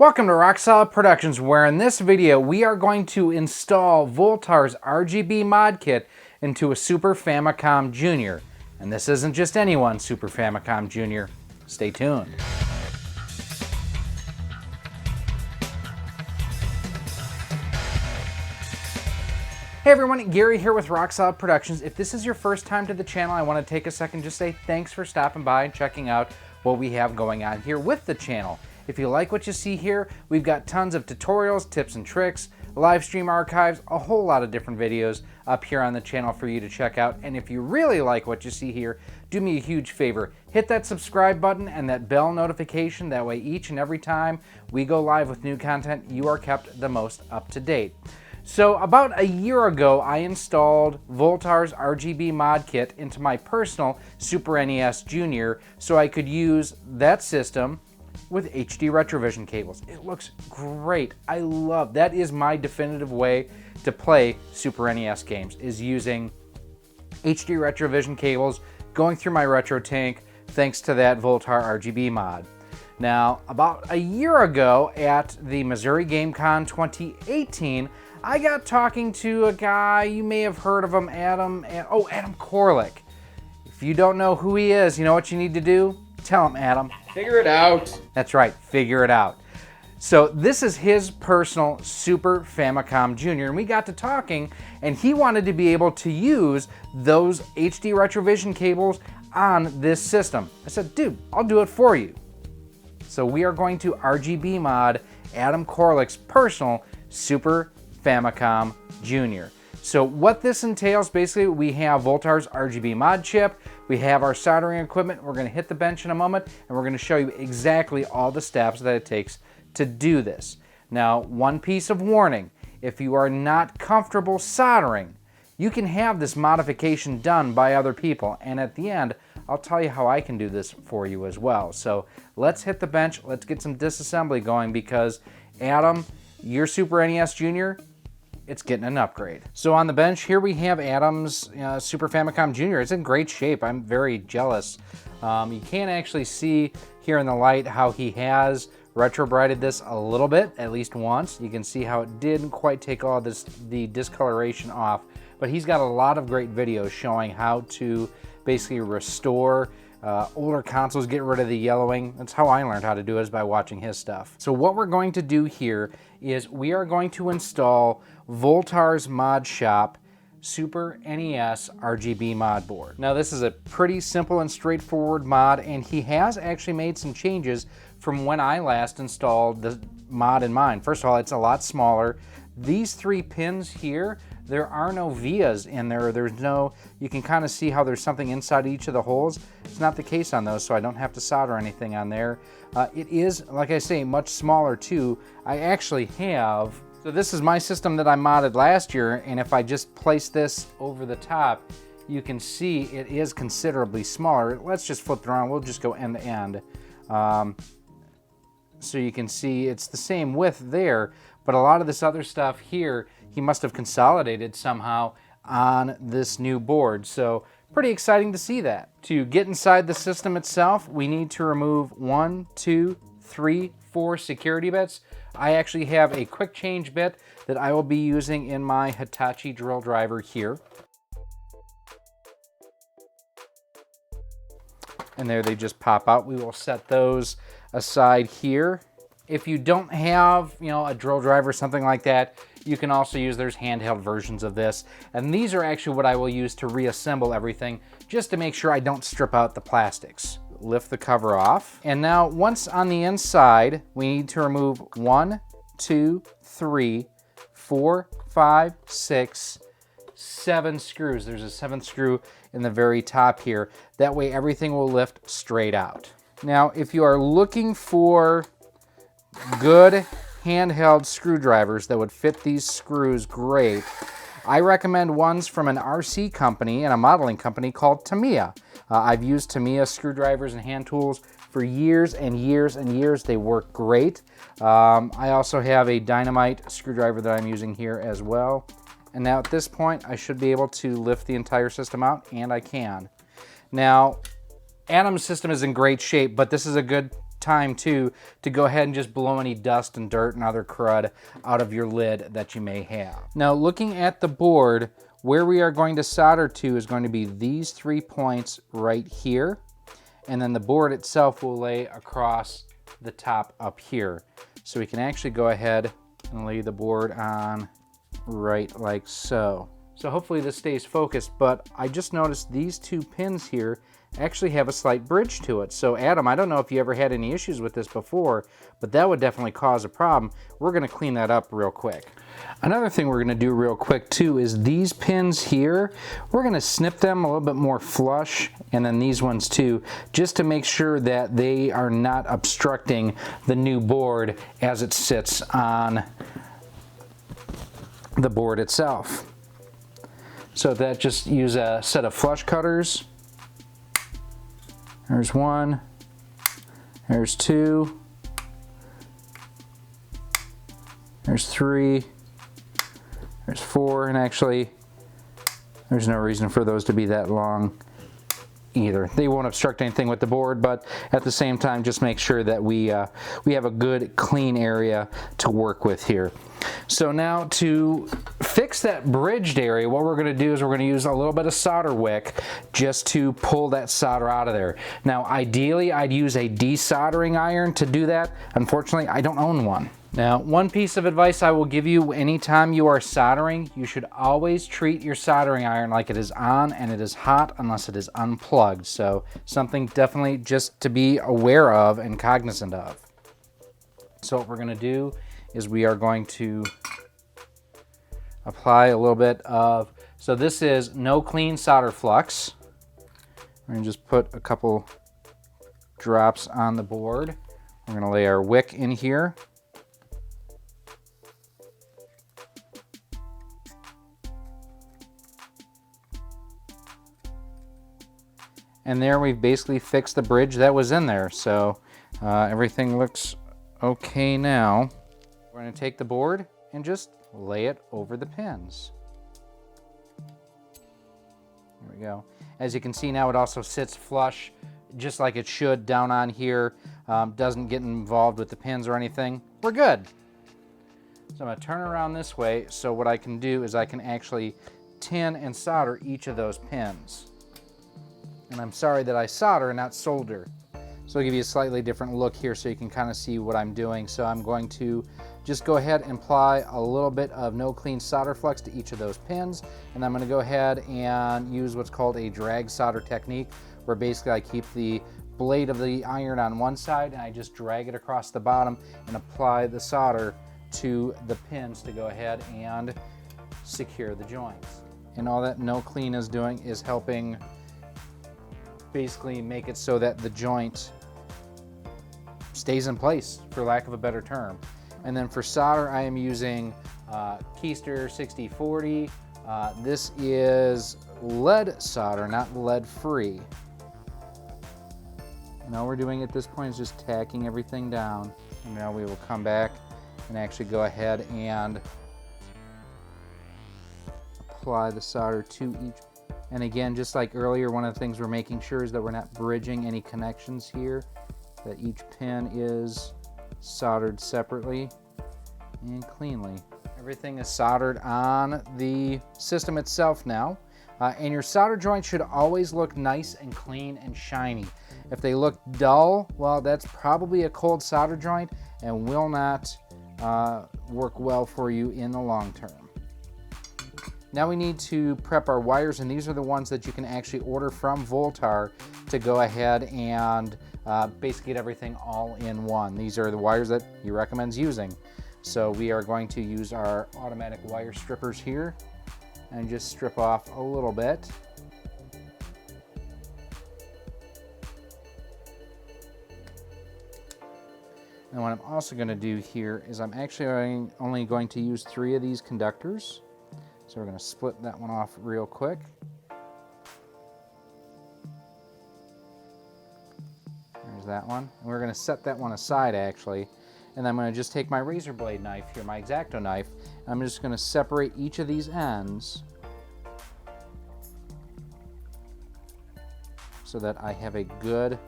Welcome to Rock Solid Productions, where in this video we are going to install Voultar's RGB Mod Kit into a Super Famicom Jr. And this isn't just any one Super Famicom Jr. Stay tuned. Hey everyone, Gary here with Rock Solid Productions. If this is your first time to the channel, I want to take a second to say thanks for stopping by and checking out what we have going on here with the channel. If you like what you see here, we've got tons of tutorials, tips and tricks, live stream archives, a whole lot of different videos up here on the channel for you to check out. And if you really like what you see here, do me a huge favor. Hit that subscribe button and that bell notification. That way each and every time we go live with new content, you are kept the most up to date. So about a year ago, I installed Voultar's RGB Mod Kit into my personal Super NES Jr. so I could use that system with HD Retrovision cables. It looks great. I love that. Is my definitive way to play Super NES games, is using HD Retrovision cables going through my retro tank thanks to that Voultar RGB mod. Now, about a year ago at the Missouri GameCon 2018, I got talking to a guy, you may have heard of him, Adam Koralik. If you don't know who he is, you know what you need to do? Tell him, Adam. Figure it out. That's right, figure it out. So this is his personal Super Famicom Jr. And we got to talking, and he wanted to be able to use those HD Retrovision cables on this system. I said, dude, I'll do it for you. So we are going to RGB mod Adam Koralik's personal Super Famicom Jr. So what this entails, basically, we have Voultar's RGB mod chip, we have our soldering equipment, we're going to hit the bench in a moment, and we're going to show you exactly all the steps that it takes to do this. Now, one piece of warning, if you are not comfortable soldering, you can have this modification done by other people, and at the end, I'll tell you how I can do this for you as well. So let's hit the bench, let's get some disassembly going, because Adam, your Super NES Jr., it's getting an upgrade. So on the bench here we have Adam's Super Famicom Jr. It's in great shape. I'm very jealous. You can actually see here in the light how he has retro-brighted this a little bit, at least once. You can see how it didn't quite take all the discoloration off, but he's got a lot of great videos showing how to basically restore older consoles, get rid of the yellowing. That's how I learned how to do it, is by watching his stuff. So what we're going to do here is we are going to install Voultar's Mod Shop Super NES RGB Mod Board. Now this is a pretty simple and straightforward mod, and he has actually made some changes from when I last installed the mod in mine. First of all, it's a lot smaller. These three pins here, there are no vias in there. There's no, you can kind of see how there's something inside each of the holes. It's not the case on those, so I don't have to solder anything on there. It is, like I say, much smaller too. I actually have, so this is my system that I modded last year, and if I just place this over the top, you can see it is considerably smaller. Let's just flip it around. We'll just go end to end. So you can see it's the same width there, but a lot of this other stuff here, he must have consolidated somehow on this new board. So pretty exciting to see that. To get inside the system itself, we need to remove 1, 2, 3, 4 security bits. I actually have a quick change bit that I will be using in my Hitachi drill driver here. And there they just pop out. We will set those aside here. If you don't have, a drill driver or something like that, you can also use, there's handheld versions of this. And these are actually what I will use to reassemble everything, just to make sure I don't strip out the plastics. Lift the cover off. And now once on the inside, we need to remove 1, 2, 3, 4, 5, 6, 7 screws. There's a 7th screw in the very top here. That way everything will lift straight out. Now, if you are looking for good handheld screwdrivers that would fit these screws great, I recommend ones from an RC company and a modeling company called Tamiya. I've used Tamiya screwdrivers and hand tools for years and years and years. They work great. I also have a Dynamite screwdriver that I'm using here as well. And now at this point, I should be able to lift the entire system out, and I can. Now, Adam's system is in great shape, but this is a good time too to go ahead and just blow any dust and dirt and other crud out of your lid that you may have. Now looking at the board, where we are going to solder to is going to be these 3 points right here, and then the board itself will lay across the top up here. So we can actually go ahead and lay the board on right like so. So hopefully this stays focused, but I just noticed these 2 pins here actually have a slight bridge to it. So Adam, I don't know if you ever had any issues with this before, but that would definitely cause a problem. We're gonna clean that up real quick. Another thing we're gonna do real quick too is these pins here, we're gonna snip them a little bit more flush, and then these ones too, just to make sure that they are not obstructing the new board as it sits on the board itself. So that just use a set of flush cutters. There's 1, there's 2, there's 3, there's 4, and actually there's no reason for those to be that long either. They won't obstruct anything with the board, but at the same time just make sure that we have a good clean area to work with here. So now to fix that bridged area, what we're going to do is we're going to use a little bit of solder wick just to pull that solder out of there. Now ideally I'd use a desoldering iron to do that. Unfortunately I don't own one. Now, one piece of advice I will give you anytime you are soldering, you should always treat your soldering iron like it is on and it is hot unless it is unplugged. So something definitely just to be aware of and cognizant of. So what we're going to do is we are going to apply a little bit of, so this is no clean solder flux. We're going to just put a couple drops on the board. We're going to lay our wick in here. And there we've basically fixed the bridge that was in there. So everything looks okay now. We're going to take the board and just lay it over the pins. There we go. As you can see now, it also sits flush just like it should down on here. Doesn't get involved with the pins or anything. We're good. So I'm going to turn around this way, so what I can do is I can actually tin and solder each of those pins. And I'm sorry that I solder and not solder. So I'll give you a slightly different look here so you can kind of see what I'm doing. So I'm going to just go ahead and apply a little bit of no clean solder flux to each of those pins. And I'm going to go ahead and use what's called a drag solder technique, where basically I keep the blade of the iron on one side and I just drag it across the bottom and apply the solder to the pins to go ahead and secure the joints. And all that no clean is doing is helping basically make it so that the joint stays in place, for lack of a better term. And then for solder, I am using Keister 6040. This is lead solder, not lead free. And all we're doing at this point is just tacking everything down. And now we will come back and actually go ahead and apply the solder to each. And again, just like earlier, one of the things we're making sure is that we're not bridging any connections here, that each pin is soldered separately and cleanly. Everything is soldered on the system itself now. And your solder joints should always look nice and clean and shiny. If they look dull, well, that's probably a cold solder joint and will not work well for you in the long term. Now we need to prep our wires, and these are the ones that you can actually order from Voultar to go ahead and basically get everything all in one. These are the wires that he recommends using. So we are going to use our automatic wire strippers here and just strip off a little bit. And what I'm also going to do here is I'm actually only going to use 3 of these conductors. So we're going to split that one off real quick. There's that one. And we're going to set that one aside actually. And I'm going to just take my razor blade knife here, my X-Acto knife, and I'm just going to separate each of these ends so that I have a good,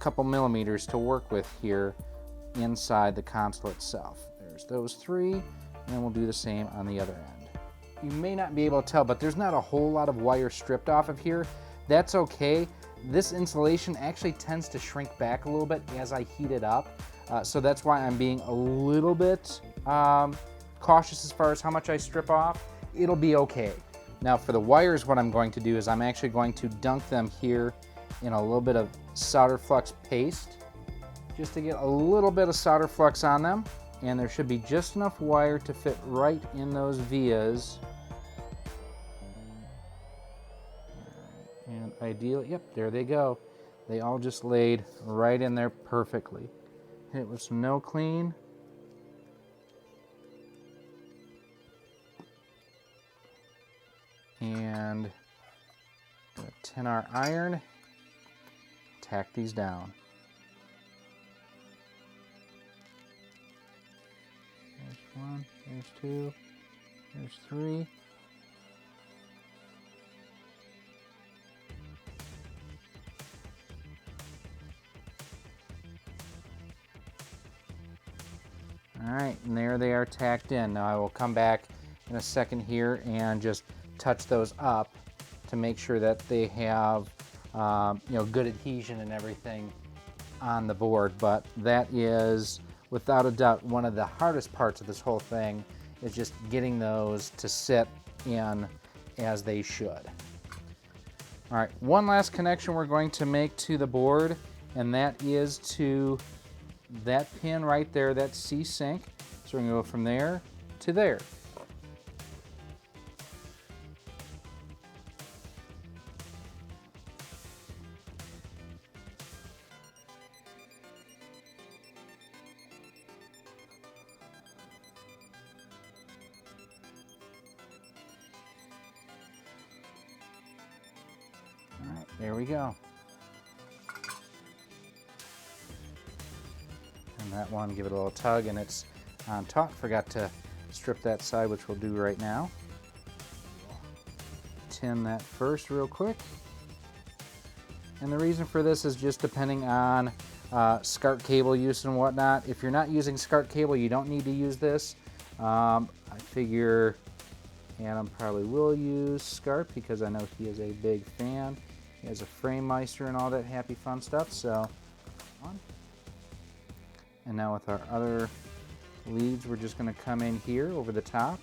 couple millimeters to work with here inside the console itself. There's those 3, and we'll do the same on the other end. You may not be able to tell, but there's not a whole lot of wire stripped off of here. That's okay. This insulation actually tends to shrink back a little bit as I heat it up. So that's why I'm being a little bit cautious as far as how much I strip off. It'll be okay. Now for the wires, what I'm going to do is I'm actually going to dunk them here in a little bit of solder flux paste, just to get a little bit of solder flux on them. And there should be just enough wire to fit right in those vias. And ideally, yep, there they go. They all just laid right in there perfectly. Hit it with some no clean. And a 10R iron. Tack these down. There's 1, there's 2, there's 3. All right, and there they are tacked in. Now I will come back in a second here and just touch those up to make sure that they have good adhesion and everything on the board. But that is without a doubt one of the hardest parts of this whole thing, is just getting those to sit in as they should. All right, one last connection we're going to make to the board, and that is to that pin right there, that C-sync. So we're going to go from there to there. All right, there we go. And that one, give it a little tug, and it's on top. Forgot to strip that side, which we'll do right now. Tin that first real quick. And the reason for this is just depending on SCART cable use and whatnot. If you're not using SCART cable, you don't need to use this. I figure Adam probably will use SCART because I know he is a big fan. He has a frame meister and all that happy fun stuff. So on. And now with our other leads, we're just going to come in here over the top.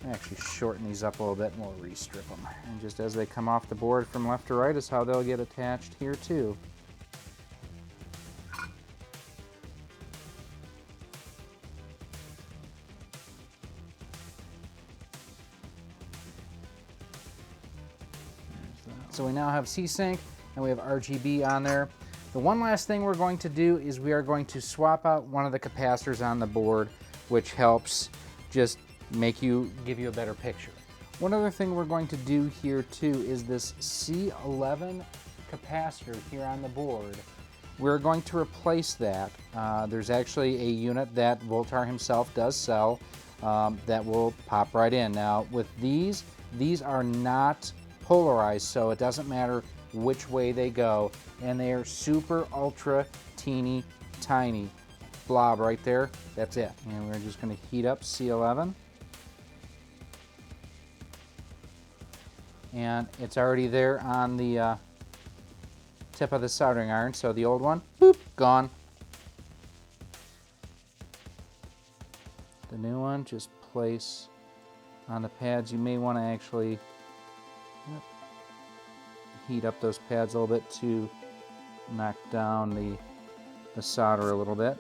Actually shorten these up a little bit and we'll re-strip them. And just as they come off the board from left to right is how they'll get attached here too. So we now have C-Sync and we have RGB on there. The one last thing we're going to do is we are going to swap out one of the capacitors on the board, which helps just give you a better picture. One other thing we're going to do here too is this C11 capacitor here on the board. We're going to replace that. There's actually a unit that Voultar himself does sell that will pop right in. Now with these are not polarized, so it doesn't matter which way they go, and they are super ultra teeny tiny blob right there. That's it. And we're just going to heat up C11, and it's already there on the tip of the soldering iron. So the old one, boop, gone. The new one, just place on the pads. You may want to actually heat up those pads a little bit to knock down the solder a little bit.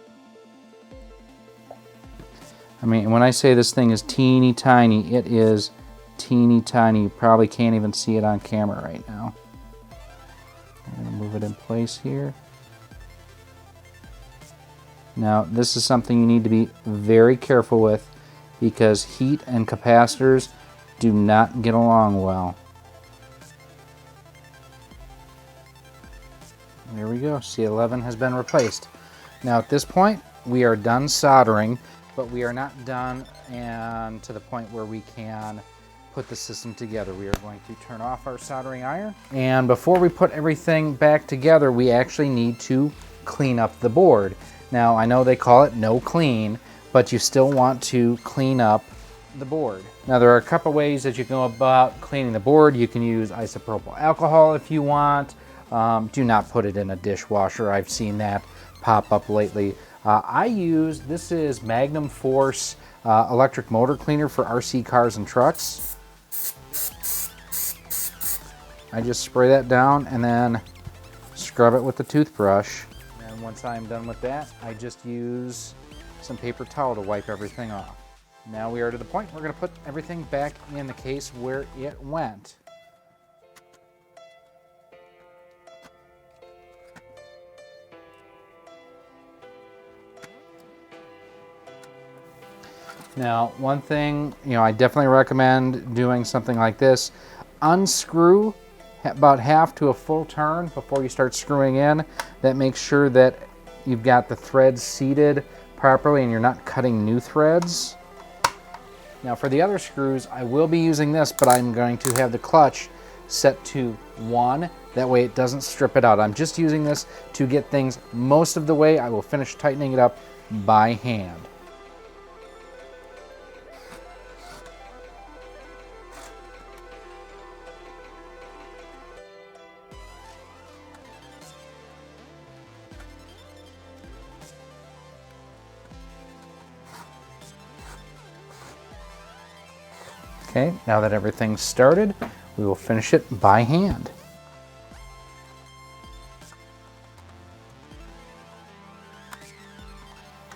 I mean, when I say this thing is teeny tiny, it is teeny tiny. You probably can't even see it on camera right now. I'm going to move it in place here. Now, this is something you need to be very careful with because heat and capacitors do not get along well. There we go, C11 has been replaced. Now at this point, we are done soldering, but we are not done and to the point where we can put the system together. We are going to turn off our soldering iron. And before we put everything back together, we actually need to clean up the board. Now, I know they call it no clean, but you still want to clean up the board. Now, there are a couple ways that you can go about cleaning the board. You can use isopropyl alcohol if you want. Do not put it in a dishwasher. I've seen that pop up lately. This is Magnum Force electric motor cleaner for RC cars and trucks. I just spray that down and then scrub it with the toothbrush. And once I'm done with that, I just use some paper towel to wipe everything off. Now we are to the point we're going to put everything back in the case where it went. Now, one thing, I definitely recommend doing something like this. Unscrew about half to a full turn before you start screwing in. That makes sure that you've got the threads seated properly and you're not cutting new threads. Now, for the other screws, I will be using this, but I'm going to have the clutch set to 1. That way it doesn't strip it out. I'm just using this to get things most of the way. I will finish tightening it up by hand. Okay, now that everything's started, we will finish it by hand.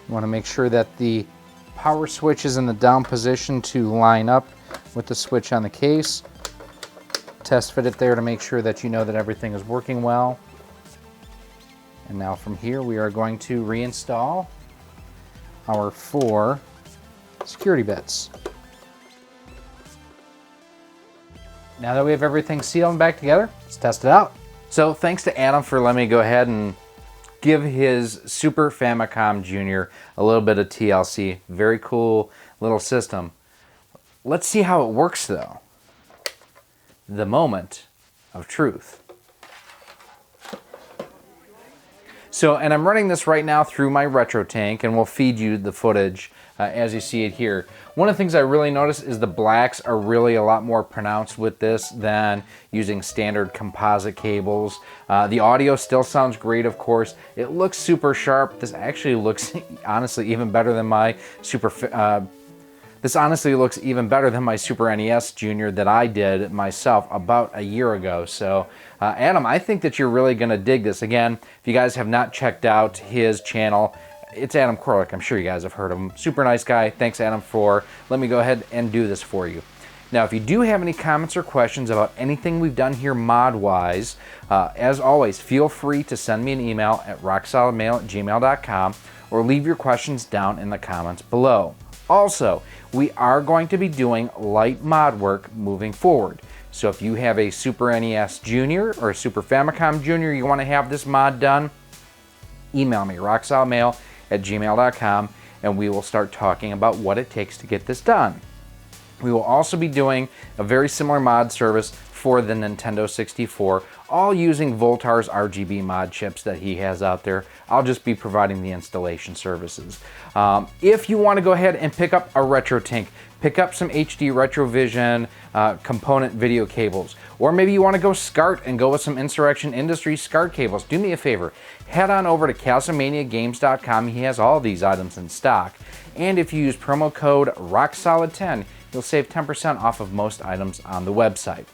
You want to make sure that the power switch is in the down position to line up with the switch on the case. Test fit it there to make sure that you know that everything is working well. And now from here, we are going to reinstall our 4 security bits. Now that we have everything sealed and back together, let's test it out. So thanks to Adam for letting me go ahead and give his Super Famicom Jr a little bit of TLC. Very cool little system. Let's see how it works though. The moment of truth. So, and I'm running this right now through my retro tank, and we'll feed you the footage as you see it here. One of the things I really noticed is the blacks are really a lot more pronounced with this than using standard composite cables. The audio still sounds great, of course. It looks super sharp. This actually looks honestly even better than my This honestly looks even better than my Super NES Jr that I did myself about a year ago. So Adam, I think that you're really gonna dig this. Again, if you guys have not checked out his channel, it's Adam Koralik. I'm sure you guys have heard of him. Super nice guy. Thanks, Adam, for letting me go ahead and do this for you. Now, if you do have any comments or questions about anything we've done here mod-wise, as always, feel free to send me an email at rocksolidmail@gmail.com or leave your questions down in the comments below. Also, we are going to be doing light mod work moving forward. So if you have a Super NES Jr or a Super Famicom Jr you want to have this mod done, email me, rocksolidmail@gmail.com, and we will start talking about what it takes to get this done. We will also be doing a very similar mod service for the Nintendo 64, all using Voultar's RGB Mod chips that he has out there. I'll just be providing the installation services. If you want to go ahead and pick up a retro tank, pick up some HD Retrovision Component Video Cables, or maybe you want to go SCART and go with some Insurrection Industries SCART cables, do me a favor. Head on over to CastleManiaGames.com. He has all these items in stock. And if you use promo code ROCKSOLID10, you'll save 10% off of most items on the website.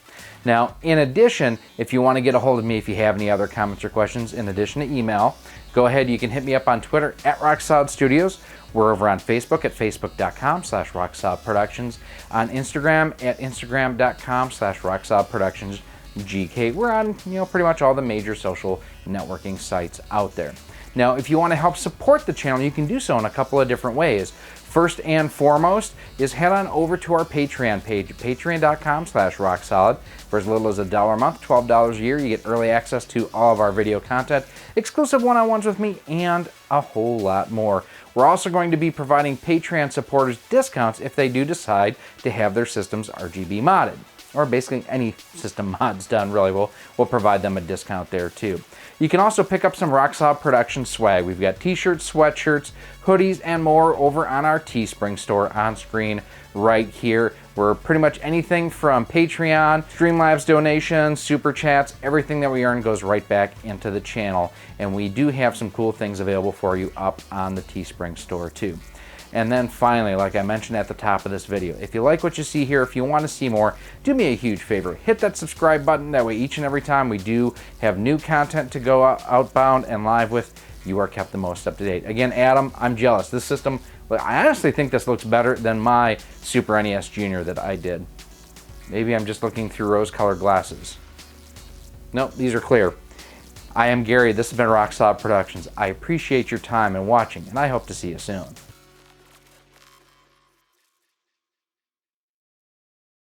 Now, in addition, if you want to get a hold of me, if you have any other comments or questions, in addition to email, go ahead, you can hit me up on Twitter at RockSolidStudios. We're over on Facebook at facebook.com/RockSolidProductions, on Instagram at instagram.com/RockSolidProductionsGK. We're on, pretty much all the major social networking sites out there. Now, if you want to help support the channel, you can do so in a couple of different ways. First and foremost is head on over to our Patreon page, patreon.com/rocksolid. For as little as $1 a month, $12 a year, you get early access to all of our video content, exclusive one-on-ones with me, and a whole lot more. We're also going to be providing Patreon supporters discounts if they do decide to have their systems RGB modded. Or basically any system mods done, really, we'll provide them a discount there too. You can also pick up some Rock Solid production swag. We've got t-shirts, sweatshirts, hoodies, and more over on our Teespring store on screen right here. We're pretty much anything from Patreon, Streamlabs donations, Super Chats, everything that we earn goes right back into the channel. And we do have some cool things available for you up on the Teespring store too. And then finally, like I mentioned at the top of this video, if you like what you see here, if you want to see more, do me a huge favor. Hit that subscribe button. That way each and every time we do have new content to go outbound and live with, you are kept the most up to date. Again, Adam, I'm jealous. This system, I honestly think this looks better than my Super NES Jr that I did. Maybe I'm just looking through rose-colored glasses. Nope, these are clear. I am Gary. This has been Rock Solid Productions. I appreciate your time and watching, and I hope to see you soon.